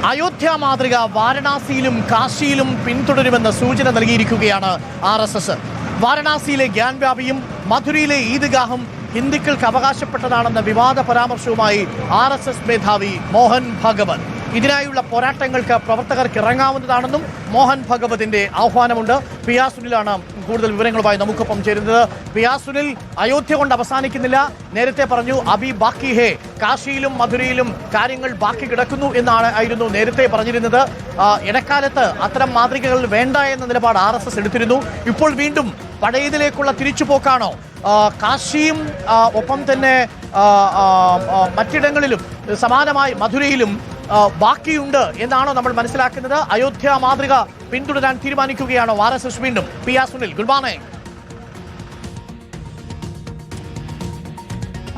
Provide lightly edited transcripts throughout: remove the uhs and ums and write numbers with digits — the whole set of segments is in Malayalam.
അയോധ്യ മാതൃക വാരണാസിയിലും കാശിയിലും പിന്തുടരുമെന്ന സൂചന നൽകിയിരിക്കുകയാണ് RSS. വാരണാസിയിലെ ഗ്യാൻവാപിയും മധുരയിലെ ഈദ്ഗാഹും ഹിന്ദുക്കൾക്ക് അവകാശപ്പെട്ടതാണെന്ന വിവാദ പരാമർശവുമായി RSS മേധാവി മോഹൻ ഭാഗവത്. ഇതിനായുള്ള പോരാട്ടങ്ങൾക്ക് പ്രവർത്തകർക്ക് ഇറങ്ങാവുന്നതാണെന്നും മോഹൻ ഭഗവതിന്റെ ആഹ്വാനമുണ്ട്. പിയാ സുനിലാണ് കൂടുതൽ വിവരങ്ങളുമായി നമുക്കൊപ്പം ചേരുന്നത്. പിയാ സുനിൽ, അയോധ്യ കൊണ്ട് അവസാനിക്കുന്നില്ല. നേരത്തെ പറഞ്ഞു അബി ബാക്കി ഹേ, കാശിയിലും മധുരയിലും കാര്യങ്ങൾ ബാക്കി കിടക്കുന്നു ആയിരുന്നു നേരത്തെ പറഞ്ഞിരുന്നത്. ഇടക്കാലത്ത് അത്തരം മാതൃകകൾ വേണ്ട എന്ന നിലപാട് RSS എടുത്തിരുന്നു. ഇപ്പോൾ വീണ്ടും പഴയതിലേക്കുള്ള തിരിച്ചുപോക്കാണോ? കാശിയും ഒപ്പം തന്നെ മറ്റിടങ്ങളിലും സമാനമായി മധുരയിലും ബാക്കിയുണ്ട് എന്നാണോ നമ്മൾ മനസ്സിലാക്കുന്നത്? അയോധ്യ മാതൃക പിന്തുടരാൻ തീരുമാനിക്കുകയാണോ RSS വീണ്ടും? Piya Sunil, good morning.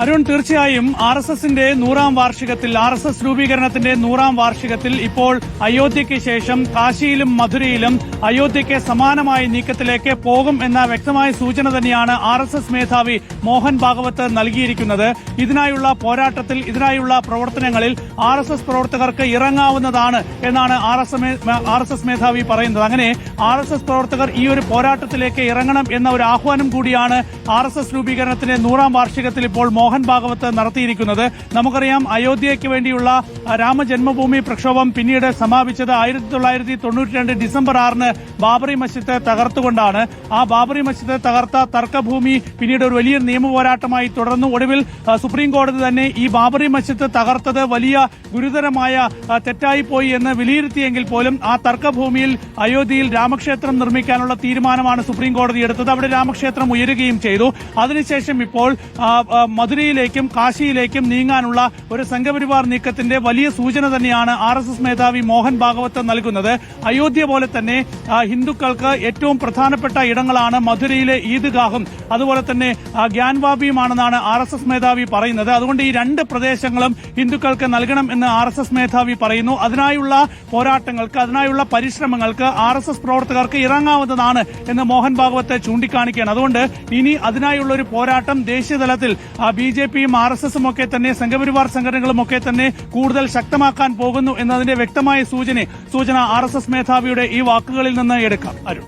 അരുൺ, തീർച്ചയായും RSSന്റെ 100ാം വാർഷികത്തിൽ, RSS രൂപീകരണത്തിന്റെ 100ാം വാർഷികത്തിൽ ഇപ്പോൾ അയോധ്യയ്ക്ക് ശേഷം കാശിയിലും മധുരയിലും അയോധ്യയ്ക്ക് സമാനമായ നീക്കത്തിലേക്ക് പോകും എന്ന വ്യക്തമായ സൂചന തന്നെയാണ് RSS മേധാവി മോഹൻ ഭാഗവത് നൽകിയിരിക്കുന്നത്. ഇതിനായുള്ള പോരാട്ടത്തിൽ, ഇതിനായുള്ള പ്രവർത്തനങ്ങളിൽ RSS പ്രവർത്തകർക്ക് ഇറങ്ങാവുന്നതാണ് എന്നാണ് RSS മേധാവി പറയുന്നത്. അങ്ങനെ RSS പ്രവർത്തകർ ഈ ഒരു പോരാട്ടത്തിലേക്ക് ഇറങ്ങണം എന്ന ഒരു ആഹ്വാനം കൂടിയാണ് RSS രൂപീകരണത്തിന്റെ 100ാം വാർഷികത്തിൽ ഇപ്പോൾ മോഹൻ ഭാഗവത് നടത്തിയിരിക്കുന്നത്. നമുക്കറിയാം, അയോധ്യയ്ക്ക് വേണ്ടിയുള്ള രാമജന്മഭൂമി പ്രക്ഷോഭം പിന്നീട് സമാപിച്ചത് 1992 ഡിസംബർ 6 ബാബറി മസ്ജിദ് തകർത്തുകൊണ്ടാണ്. ആ ബാബറി മസ്ജിദ് തകർത്ത തർക്കഭൂമി പിന്നീട് ഒരു വലിയ നിയമ പോരാട്ടമായി തുടർന്നു. ഒടുവിൽ സുപ്രീം കോടതി തന്നെ ഈ ബാബറി മസ്ജിദ് തകർത്തത് വലിയ ഗുരുതരമായ തെറ്റായിപ്പോയി എന്ന് വിലയിരുത്തിയെങ്കിൽ പോലും ആ തർക്കഭൂമിയിൽ അയോധ്യയിൽ രാമക്ഷേത്രം നിർമ്മിക്കാനുള്ള തീരുമാനമാണ് സുപ്രീം കോടതി എടുത്തത്. അവിടെ രാമക്ഷേത്രം ഉയരുകയും ചെയ്തു. അതിനുശേഷം ഇപ്പോൾ മധുരയിലേക്കും കാശിയിലേക്കും നീങ്ങാനുള്ള ഒരു സംഘപരിവാർ നീക്കത്തിന്റെ വലിയ സൂചന തന്നെയാണ് RSS മേധാവി മോഹൻ ഭാഗവത് നൽകുന്നത്. അയോധ്യ പോലെ തന്നെ ഹിന്ദുക്കൾക്ക് ഏറ്റവും പ്രധാനപ്പെട്ട ഇടങ്ങളാണ് മധുരയിലെ ഈദ്ഗാഹും അതുപോലെ തന്നെ ഗ്യാൻവാപിയുമാണെന്നാണ് RSS മേധാവി പറയുന്നത്. അതുകൊണ്ട് ഈ രണ്ട് പ്രദേശങ്ങളും ഹിന്ദുക്കൾക്ക് നൽകണം എന്ന് RSS മേധാവി പറയുന്നു. അതിനായുള്ള പോരാട്ടങ്ങൾക്ക്, അതിനായുള്ള പരിശ്രമങ്ങൾക്ക് RSS പ്രവർത്തകർക്ക് ഇറങ്ങാവുന്നതാണ് എന്ന് മോഹൻ ഭാഗവത് ചൂണ്ടിക്കാണിക്കുകയാണ്. അതുകൊണ്ട് ഇനി അതിനായുള്ള ഒരു പോരാട്ടം ദേശീയതലത്തിൽ BJPയും RSSും ഒക്കെ തന്നെ, സംഘപരിവാർ സംഘടനകളും ഒക്കെ തന്നെ കൂടുതൽ ശക്തമാക്കാൻ പോകുന്നു എന്നതിന്റെ വ്യക്തമായ സൂചന RSS മേധാവിയുടെ ഈ വാക്കുകളിൽ നിന്ന് എടുക്കാം. അരുൺ.